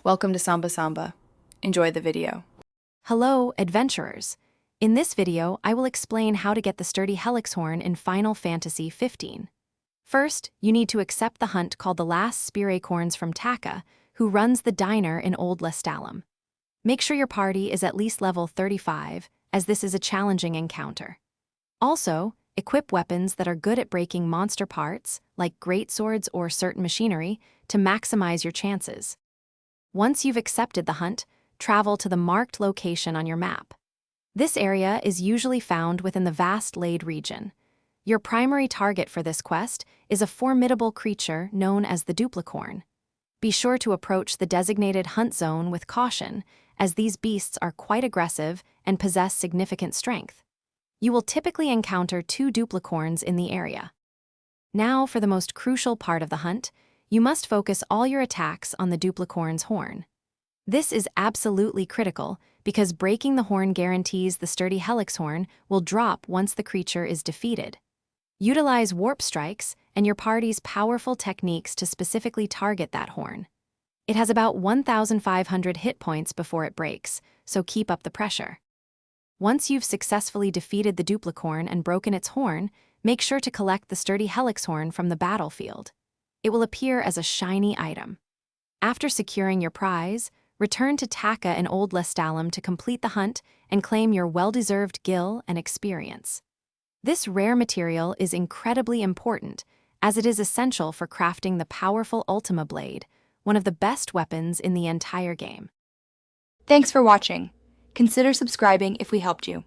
Welcome to Samba Samba. Enjoy the video. Hello, adventurers! In this video, I will explain how to get the sturdy Helixhorn in Final Fantasy XV. First, you need to accept the hunt called the Last Spear Acorns from Taka, who runs the diner in Old Lestalem. Make sure your party is at least level 35, as this is a challenging encounter. Also, equip weapons that are good at breaking monster parts, like greatswords or certain machinery, to maximize your chances. Once you've accepted the hunt, travel to the marked location on your map. This area is usually found within the vast Lade region. Your primary target for this quest is a formidable creature known as the Duplicorn. Be sure to approach the designated hunt zone with caution, as these beasts are quite aggressive and possess significant strength. You will typically encounter 2 Duplicorns in the area. Now for the most crucial part of the hunt, you must focus all your attacks on the Duplicorn's horn. This is absolutely critical because breaking the horn guarantees the sturdy Helixhorn will drop once the creature is defeated. Utilize warp strikes and your party's powerful techniques to specifically target that horn. It has about 1,500 hit points before it breaks, so keep up the pressure. Once you've successfully defeated the Duplicorn and broken its horn, make sure to collect the sturdy Helixhorn from the battlefield. It will appear as a shiny item. After securing your prize, return to Taka and Old Lestalem to complete the hunt and claim your well-deserved gil and experience. This rare material is incredibly important, as it is essential for crafting the powerful Ultima Blade, one of the best weapons in the entire game. Thanks for watching. Consider subscribing if we helped you.